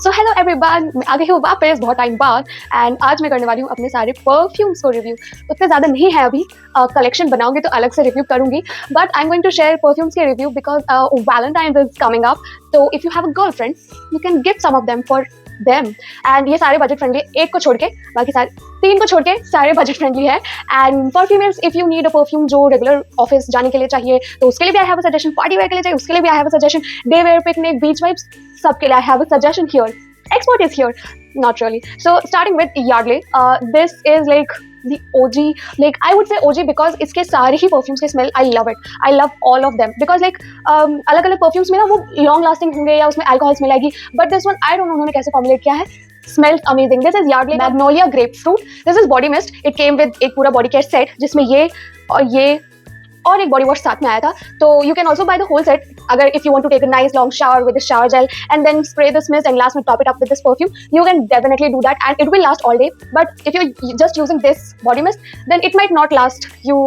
So hello everyone, मैं आ गई हूँ वापस बहुत टाइम बाद एंड आज मैं करने वाली हूँ अपने सारे परफ्यूम्स को रिव्यू। उतने ज़्यादा नहीं है अभी, कलेक्शन बनाऊंगी तो अलग से रिव्यू करूंगी, but I am going to share perfumes के review because Valentine's is coming up. तो if you have a girlfriend you can gift some of them for them and ये सारे बजट फ्रेंडली, एक को छोड़ के बाकी सारे, तीन को छोड़ के सारे बजट फ्रेंडली है। And for females if you need a perfume जो रेगुलर ऑफिस जाने के लिए चाहिए तो उसके लिए भी I have a suggestion, party wear के लिए चाहिए उसके लिए भी I have a suggestion, day wear, picnic, beach vibes, सबके लिए I have a suggestion here. Expert is here, not really. So starting with Yardley, this is like the OG, like I would say OG because इसके सारे ही perfumes के smell I love it. I love all of them because like अलग अलग perfumes में ना वो long lasting होंगे या उसमें alcohol smell आएगी, but this one I don't know उन्होंने कैसे formulate किया है. Smells amazing. This is Yardley Magnolia Grapefruit. This is body mist. It came with एक पूरा body care set जिसमें ये और एक बॉडी वॉश साथ में आया था. तो you can also buy the whole set अगर if you want to take a nice long shower with shower gel and then spray this mist and last में top it up with this perfume. You can definitely do that and it will last all day. But if you just using this body mist then it might not last you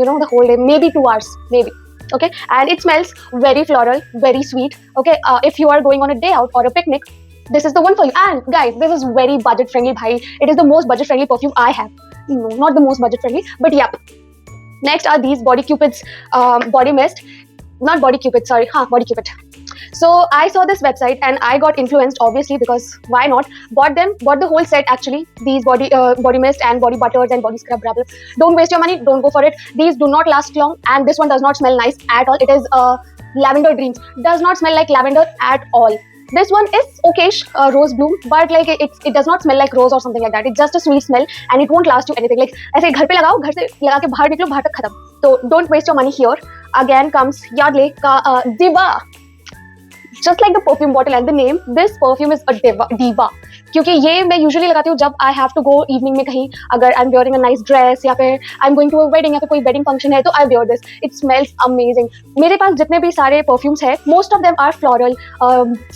know the whole day, maybe 2 hours maybe. Okay, and it smells very floral, very sweet. Okay, if you are going on a day out or a picnic, this is the one for you. And guys, this is very budget friendly bhai. It is the most budget friendly perfume I have. No, not the most budget friendly, but yeah. Next are these Body Cupid's body mist. Not Body Cupid, sorry. Body Cupid. So I saw this website and I got influenced obviously because why not? Bought the whole set actually. These body mist and body butters and body scrub. Blah, blah. Don't waste your money. Don't go for it. These do not last long and this one does not smell nice at all. It is lavender dreams. Does not smell like lavender at all. This one is okayish, rose bloom, but like it does not smell like rose or something like that. It's just a sweet smell and it won't last you anything. Like ऐसे घर पे लगाओ, घर से लगा के बाहर निकलो, बाहर तक खत्म. तो don't waste your money here. Again comes Yardley का Diva. Just like the perfume bottle and the name, this perfume is a diva. क्योंकि ये मैं यूजुअली लगाती हूँ जब I have to go evening में कहीं, अगर I am wearing a nice dress या फिर I am going to a wedding या फिर कोई वेडिंग फंक्शन है तो I wear this. It smells amazing. मेरे पास जितने भी सारे परफ्यूम्स है most of them are floral,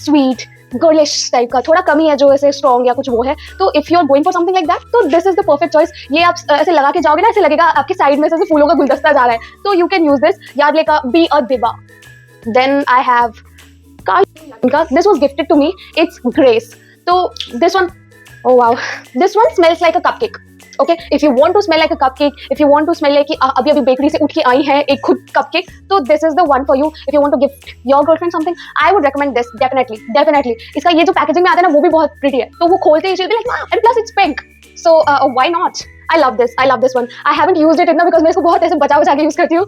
sweet, girlish type का. थोड़ा कमी है जो ऐसे स्ट्रॉन्ग या कुछ वो है. तो if you are going for something like that तो this is the perfect choice. ये आप ऐसे लगा के जाओगे ना, ऐसे लगेगा आपके साइड में से फूलों का गुलदस्ता जा रहा है. तो you can use this Yardley का be a diva. Then I have this was gifted to me. It's Grace. So this one, oh wow, this one smells like a cupcake. Okay, if you want to smell like a cupcake, if you want to smell like अभी bakery से उठ के आई है एक खुद cupcake, so this is the one for you. If you want to gift your girlfriend something, I would recommend this definitely. इसका ये जो पैकेजिंग में आता है ना वो भी बहुत pretty है. तो वो खोलते ही like wow, and plus it's pink. So why not? I love this one. I haven't used it इतना because मैं इसको बहुत ऐसे बचा के यूज करती हूँ.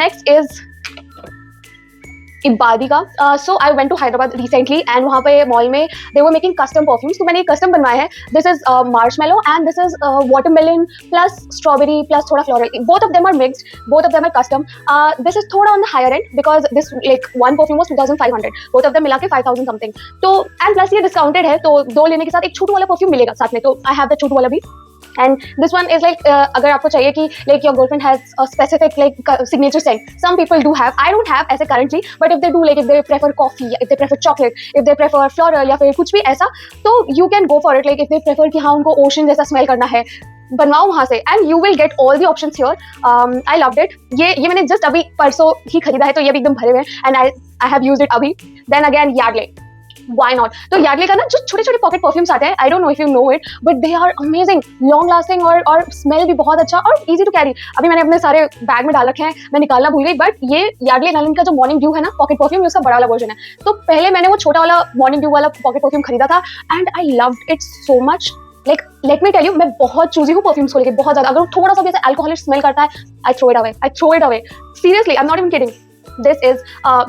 Next is इबादी का. So I went to Hyderabad recently and वहाँ पे मॉल में they were making custom perfumes. तो मैंने एक कस्टम बनवाया है. This is marshmallow and this is watermelon plus strawberry plus थोड़ा floral. Both of them are mixed, both of them are custom. This is थोड़ा on the higher end because this like one perfume was 2500, बोथ of देम मिला के 5000 something. तो and plus ये discounted है तो दो लेने के साथ एक छोटू वाला परफ्यूम मिलेगा साथ में. तो आई हैव द छोटू वाला भी. And this one is like अगर आपको चाहिए कि like your girlfriend has a specific like signature scent. Some people do have. I don't have ऐसे currently, but if they do, like if they prefer coffee, if they prefer chocolate, if they prefer floral या फिर कुछ भी ऐसा, तो you can go for it. Like if they prefer कि हाँ उनको ocean जैसा smell करना है, बनवाओ वहाँ से and you will get all the options here. I loved it. ये मैंने just अभी परसों ही खरीदा है तो ये भी एकदम भरे हुए हैं and I have used it अभी. Then again Yardley. Why not? तो यार्डले का ना जो छोटे छोटे पॉकेट परफ्यूम्स आते हैं, I don't know if you know it but they are amazing, long lasting और स्मेल भी बहुत अच्छा और इजी टू कैरी. अभी मैंने अपने सारे बैग में डाल रखे हैं, मैं निकालना भूल गई. बट ये यार्डले नलिन का जो मॉर्निंग ड्यू है ना पॉकेट परफ्यूम, उसका बड़ा वाला वर्जन है. तो पहले मैंने वो छोटा वाला मॉर्निंग ड्यू वाला पॉकेट परफ्यूम खरीदा था and I loved it so much. Like let me tell you, मैं बहुत चूजी हूँ परफ्यूम्स को लेकर, बहुत ज्यादा. अगर थोड़ा सा भी ऐसा अल्कोहलिक स्मेल करता है I throw it away seriously. I am not even kidding. This is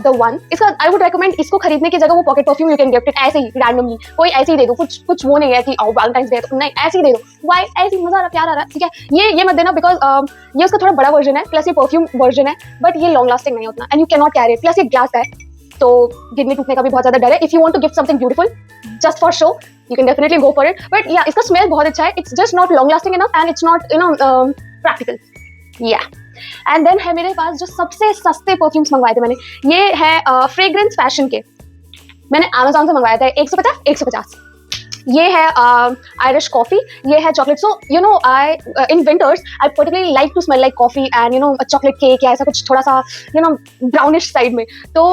the one. इसका I would recommend इसको खरीदने की जगह वो pocket perfume you can gift it ऐसे ही randomly. कोई ऐसे ही दे दो, कुछ वो नहीं है कि वैलेंटाइंस डे तो नहीं, ऐसे ही दे दो. Why? ऐसे ही मजा आ रहा, प्यार आ रहा, ठीक है. ये मत देना बिकॉज ये उसका थोड़ा बड़ा वर्जन है प्लस ये परफ्यूम वर्जन है बट ये लॉन्ग लास्टिंग नहीं उतना and you can not carry it. Plus ये ग्लास का है तो गिरने टूटने का भी बहुत ज्यादा डर है. If you want to gift something beautiful just for show you can definitely go for it. But yeah, इसका स्मेल बहुत अच्छा है. It's just not long lasting enough and it's not practical. Yeah. And then है मेरे पास जो सबसे सस्ते perfumes मंगवाए थे मैंने, ये है फ्रेग्रेंस फैशन के. मैंने अमेजोन से मंगवाया था 150. ये है आयरिश कॉफी, ये है chocolate. So you know I in winters I particularly like to smell like coffee and you know chocolate cake या ऐसा कुछ थोड़ा सा यू नो ब्राउनिश साइड में. तो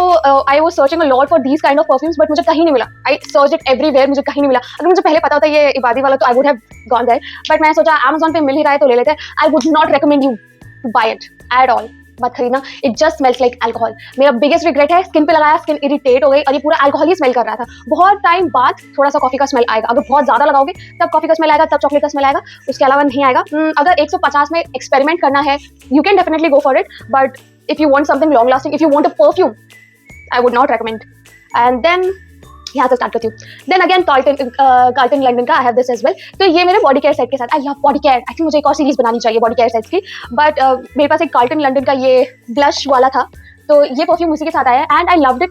I was searching a lot for these kind of perfumes but मुझे कहीं नहीं मिला. आई सर्च इट एवरीवेयर, मुझे कहीं नहीं मिला. अगर मुझे पहले पता होता ये इबादी वाला तो I would have gone there, but मैं सोचा Amazon पे मिल ही रहा है तो ले लेते हैं. I would not recommend you to buy it at all. मत खरीदना, it just smells like alcohol. मेरा बिगेस्ट रिग्रेट है, स्किन पे लगाया, स्किन इरिटेट हो गई और ये पूरा अल्कोहल ही स्मेल कर रहा था. बहुत टाइम बाद थोड़ा सा कॉफी का स्मेल आएगा. अगर बहुत ज्यादा लगाओगे तब कॉफी का स्मेल आएगा, तब चॉकलेट का स्मेल आएगा, उसके अलावा नहीं आएगा. अगर 150 में एक्सपेरिमेंट करना है you can definitely go for it, but if you want something long lasting, if you want a perfume, I would not recommend. And then यहाँ से स्टार्ट करती हूँ. देन अगेन कार्टन लंडन का I have this as well. तो ये मेरे body care set के साथ. I love body care. Actually मुझे एक और सीरीज बनानी चाहिए बॉडी केयर सेट्स की, बट मेरे पास एक कार्टन लंडन का ये ब्लश वाला था, तो ये परफ्यूम उसी के साथ आया and I loved it.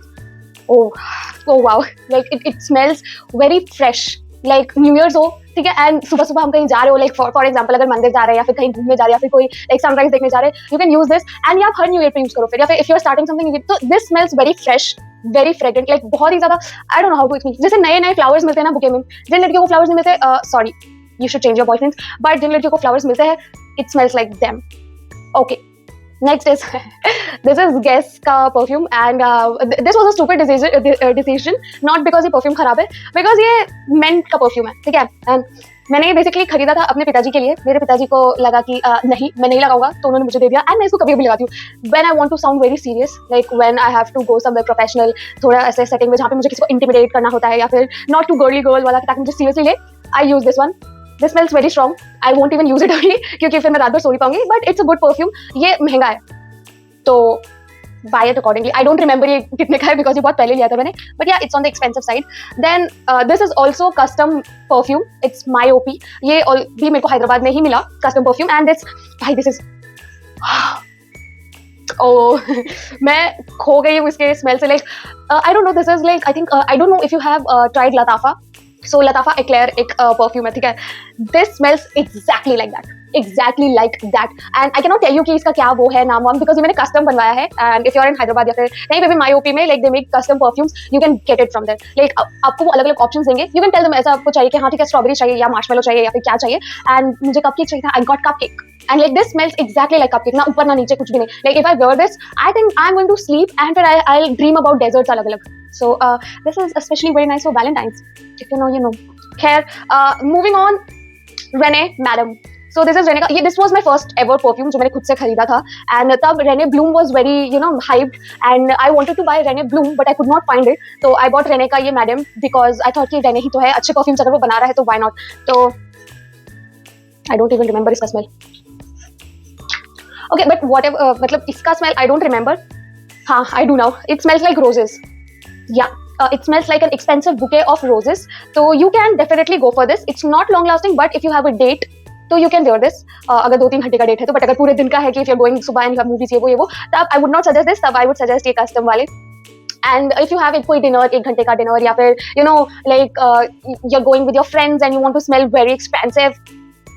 Oh wow, like it smells very fresh, like new years हो, ठीक है, एंड सुबह सुबह हम कहीं जा रहे हो, लाइक फॉर एग्जांपल अगर मंदिर जा रहे हैं या फिर कहीं घूमने जा रहे हैं या फिर कोई एक सनराइज देखने जा रहे हैं, you can use this and आप हर न्यू ईयर पे यूज करो फिर, या फिर if you are starting something. तो this smells very fresh, very fragrant, like बहुत ही ज्यादा. I don't know how to explain. जैसे नए नए फ्लावर्स मिलते हैं ना बुके में, जिन लड़कियों को फ्लावर्स नहीं मिलते, sorry you should change your boyfriends, but जिन लड़कियों को फ्लावर्स मिलते हैं it smells like them. Okay, next is this is Guess का perfume and this was a stupid decision, not because ये perfume खराब है, because ये men का perfume है, ठीक है. and मैंने ये बेसिकली खरीदा था अपने पिताजी के लिए. मेरे पिताजी को लगा कि नहीं मैं नहीं लगाऊंगा, तो उन्होंने मुझे दे दिया एंड मैं इसको कभी भी लगाती हूँ when I want to sound very serious, like when I have to go somewhere professional, थोड़ा ऐसे सेटिंग में जहाँ पे मुझे किसी को इंटिमिडेट करना होता है या फिर not too girly girl वाला, ताकि मुझे सीरियसली ले. I use this one. This smells very strong. I won't even use it only क्योंकि फिर मैं रात भर सो नहीं पाऊंगी, but it's a good perfume. ये महंगा है तो buy it accordingly. I don't remember ये कितने का है because ये बहुत पहले लिया था मैंने, but yeah, it's on the expensive side. Then this is also custom perfume. It's MyOP. ये भी मेरे को हैदराबाद में ही मिला custom perfume and this is oh मैं खो गई हूँ इसके स्मेल से. like I don't know, this is like I think I don't know if you have tried Latafa. So Latafa Eclair एक परफ्यूम है, ठीक है. This smells exactly like that, exactly like that. And I cannot tell you कि इसका क्या वो है नाम वाम, because ये मैंने कस्टम बनवाया है. And if you are in Hyderabad या फिर कहीं पे भी MyOP में, like they make custom perfumes, you can get it from there. Like आपको वो अलग अलग options देंगे. You can tell them ऐसा आपको चाहिए कि हाँ ठीक है स्ट्रॉबेरी चाहिए या मार्शमेलो चाहिए या फिर क्या चाहिए. And मुझे कपकेक चाहिए था, I got cupcake. And like this smells exactly like cupcake, ना ऊपर ना नीचे कुछ भी नहीं. Like if I wear this, I think I'm going to sleep and फिर I'll dream about desserts अलग अलग. So this is especially very nice for Valentine's. If you know, you know. खैर, moving on, Rene Madam. So this is Rene का. ये this was my first ever perfume जो मैंने खुद से खरीदा था. And तब Rene Bloom was very you know hyped and I wanted to buy Rene Bloom but I could not find it. So I bought Rene का ये Madam because I thought कि Rene ही तो है, अच्छे perfumes अगर वो बना रहा है तो why not. तो I don't even remember इसका smell. Okay, but whatever, मतलब इसका smell I don't remember. हाँ, I do now. It smells like roses. Yeah. It smells like an expensive bouquet of roses. So you can definitely go for this. It's not long lasting, but if you have a date, तो you can wear this. अगर 2-3 घंटे का date है तो, but अगर पूरे दिन का है कि if you're going सुबह and you have movies ये वो, तब I would not suggest this. तब I would suggest ये custom वाले. And if you have कोई dinner, 1 घंटे का dinner या फिर you know like you're going with your friends and you want to smell very expensive,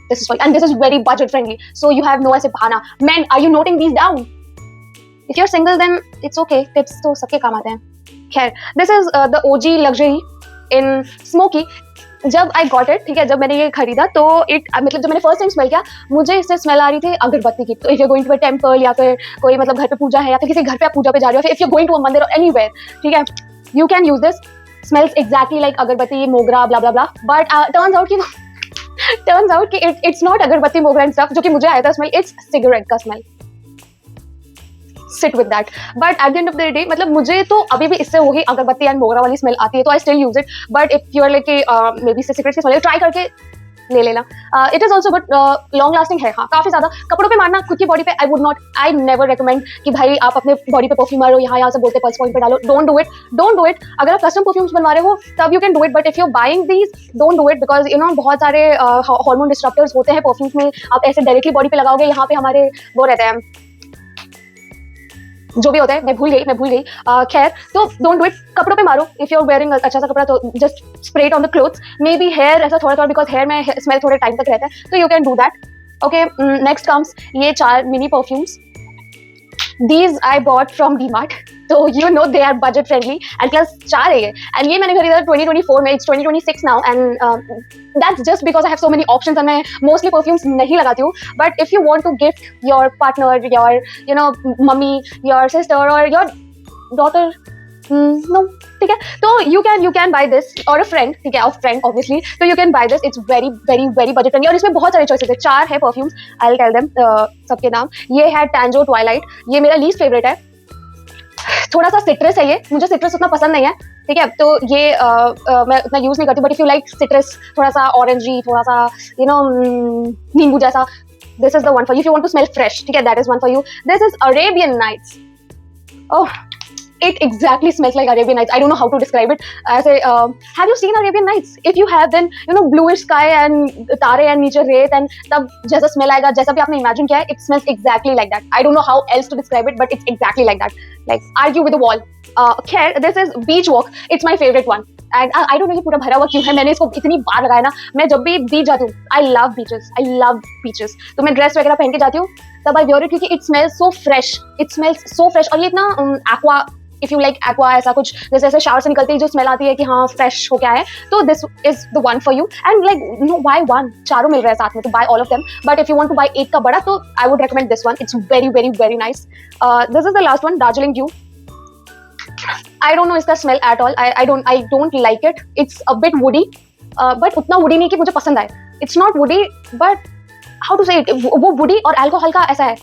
this is fine. And this is very budget friendly. So you have no ऐसे बहाना. Men, are you noting these down? If you're single then it's okay. Tips तो सबके काम आते हैं. खैर, this is the OG luxury in smoky. जब I got it, ठीक है, जब मैंने ये खरीदा तो मतलब जब मैंने फर्स्ट टाइम स्मेल किया मुझे इससे स्मेल आ रही थी अगरबत्ती की. तो if you going to a temple या फिर कोई मतलब घर पे पूजा है या फिर किसी घर पे आप पूजा पे जा रहे हो, फिर if you going to a मंदिर और एनीवेयर, ठीक है, you can use this. Smells exactly like अगरबत्ती, मोगरा, bla bla bla. But turns out कि इट्स नॉट अगरबत्ती, मोगरा एंड स्टफ जो कि मुझे आया था स्मेल. इट्स सिगरेट का smell. sit with that. But at the end of the day, मतलब मुझे तो अभी भी इससे वही अगरबत्ती एंड मोगरा वाली स्मेल आती है, तो I still use it. But if you are like maybe इससे सिगरेट की स्मेल ट्राई करके ले लेना. It is also good, long lasting है. हाँ, काफी ज्यादा. कपड़ों पे मारना, खुद की बॉडी पे I never recommend कि भाई आप अपने बॉडी पे परफ्यूम मारो, यहाँ से बोलते पल्स पॉइंट पे डालो. Don't do it. अगर आप कस्टम परफ्यूम्स बनवा रहे हो तब you can do it, but if you're buying these, don't do it because you know बहुत सारे हार्मोन डिस्ट्रप्टर्स होते हैं परफ्यूम्स में. आप ऐसे डायरेक्टली बॉडी पे लगाओगे, यहाँ पे हमारे वो रहते हैं जो भी होता है, मैं भूल गई. खैर, तो डोंट डू इट. कपड़ों पे मारो. इफ यू आर वेयरिंग अच्छा सा कपड़ा तो just spray it on the clothes. May be here ऐसा थोड़ा बिकॉज हेयर में स्मेल थोड़े टाइम तक रहता है, तो you can do that. Okay, next comes ये 4 mini perfumes. These I bought from DMart. So you know they are budget friendly and plus 4 है ये, and ये मैंने खरीदा 2024 में, it's 2026 now, and that's just because I have so many options and मैं mostly perfumes नहीं लगाती हूँ. But if you want to gift your partner, your mummy, your sister or your daughter, no, ठीक है, तो you can buy this, or a friend, ठीक है, of friend obviously, so you can buy this. It's very very very budget friendly और इसमें बहुत सारे choices है. 4 है perfumes, I'll tell them सबके नाम. ये है Tango Twilight, ये मेरा least favorite है. थोड़ा सा सिट्रस है ये, मुझे सिट्रस उतना पसंद नहीं है, ठीक है, तो ये मैं उतना यूज नहीं करती. But if you like citrus, थोड़ा सा ऑरेंजी, थोड़ा सा नींबू जैसा, this is the one for you. If you want to smell fresh, ठीक है, that is one for you. This is Arabian nights. Oh, it exactly smells like Arabian Nights. I don't know how to describe it. I say, have you seen Arabian Nights? If you have, then bluish sky and तारे and नीचे रेत, and तब जैसा smell आएगा, जैसा भी आपने imagine किया है, it smells exactly like that. I don't know how else to describe it, but it's exactly like that. Like argue with the wall. Khair, this is Beach Walk. It's my favorite one. And I don't know ये पूरा भरा हुआ क्यों है. मैंने इसको इतनी बार लगाया ना. मैं जब भी बीच जाती हूँ, I love beaches. I love beaches. तो मैं ड्रेस वगैरह पहन के जाती हूँ, तब I wear it क्योंकि it smells so fresh. It smells so fresh. और ये इतना aqua, if you like aqua, ऐसा कुछ जैसे ऐसे शावर से निकलती है जो स्मेल आती है कि हाँ फ्रेश हो गया है, तो this is the one for you. And like no buy one, चारों मिल रहे हैं साथ में, तो buy all of them. But if you want to buy 8 का बड़ा, तो I would recommend this one. It's very very very nice. This is the last one, Darjeeling dew. I don't know इसका smell at all. I don't like it. It's a bit woody, but उतना woody नहीं कि मुझे पसंद आए. It's not woody, but how to say it, वो woody और alcohol का ऐसा है.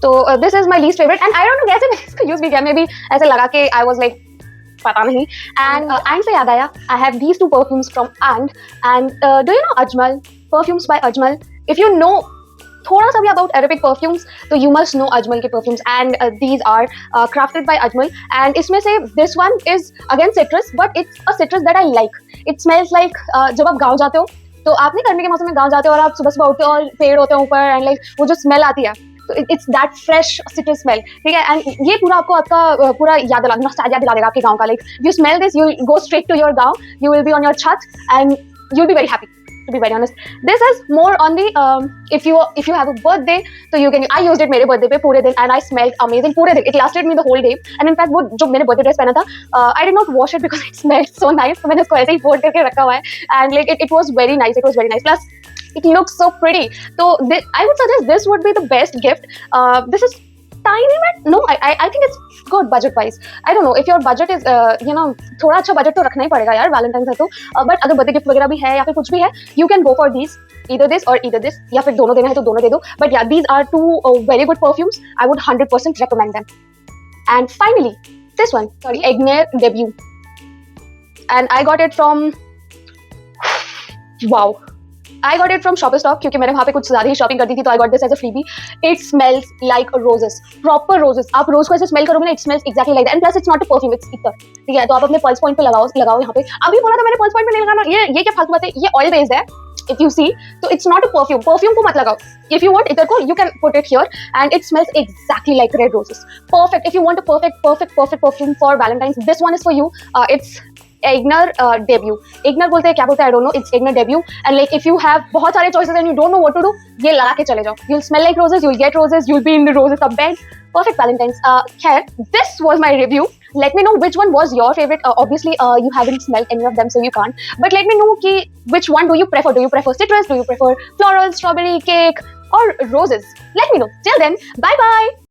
तो this is my least favourite. And I don't know कैसे मैंने इसको यूज भी किया, मे बी ऐसे लगा के आई वॉज लाइक पता नहीं. एंड से याद आया, I have these 2 perfumes from and do you know Ajmal, perfumes by Ajmal. If you know थोड़ा सा भी अबाउट अरेबिक परफ्यूम्स, तो यू मस्ट नो अजमल के perfumes. And these are crafted by Ajmal. And इसमें से this one is again citrus, but it's a citrus that I like. It smells like जब आप गाँव जाते हो, तो आप नहीं गर्मी के मौसम में गाँव जाते हो और आप सुबह सुबह उठते हो और पेड़ होते हैं ऊपर, एंड लाइक वो जो स्मेल आती है, तो it's that fresh citrus smell, ठीक है. एंड ये पूरा आपका पूरा याद दिला, नॉस्टैल्जिया दिला देगा आपके गांव का. Like you smell this, you go straight to your गांव, you will be on your छत and you will be very happy, to be very honest. This is more on the if you have a birthday, so you can. I used it मेरे birthday पे पूरे दिन, and I smelled amazing पूरे दिन. It lasted me the whole day. And in fact वो जो मैंने birthday dress पहना था, I did not wash it because it smelled so nice. तो मैंने उसको ऐसे ही fold करके रखा हुआ है, and like it was very nice. It was very nice. Plus it looks so pretty. So I would suggest this would be the best gift. This is tiny bit. No, I think it's good budget wise. I don't know if your budget is थोड़ा अच्छा budget तो रखना ही पड़ेगा यार, Valentine's है तो. But अगर birthday gift वगैरह भी है या फिर कुछ भी है, you can go for these. Either this or either this, या फिर दोनों देना है तो दोनों दे दो. But yeah, these are 2 very good perfumes. I would 100% recommend them. And finally, this one, sorry, Egner Debut. And I got it from wow. I got it from Shoppers Stop क्योंकि मैंने वहाँ पे कुछ ज़्यादा ही शॉपिंग कर दी थी, तो I got this as a freebie. It smells like roses, proper roses. आप रोज को ऐसे स्मेल करोगे ना, it smells exactly like that. And plus it's not a perfume, it's ether. ठीक है, तो आप अपने पल्स पॉइंट पे लगाओ यहाँ पे. अभी बोला था मैंने पल्स पॉइंट पे नहीं लगाना, ये क्या फालतू बात है. ये ऑयल बेस्ड है, if you see, so it's not a perfume. Perfume को मत लगाओ. If you want ether को, you can put it here, and it smells exactly like red roses. Perfect. If you want a perfect perfume for Valentine's, this one is for you. It's Egner Debut. Egner बोलते हैं, क्या बोलते हैं, I don't know. It's Egner Debut. And like if you have बहुत सारे choices and you don't know what to do, ये लगा के चले जाओ. You'll smell like roses, you'll get roses, you'll be in the roses का bed. Perfect Valentine's. Khair, this was my review. Let me know which one was your favorite. Obviously, you haven't smelled any of them, so you can't. But let me know कि which one do you prefer? Do you prefer citrus? Do you prefer floral, strawberry, cake, or roses? Let me know. Till then, bye bye.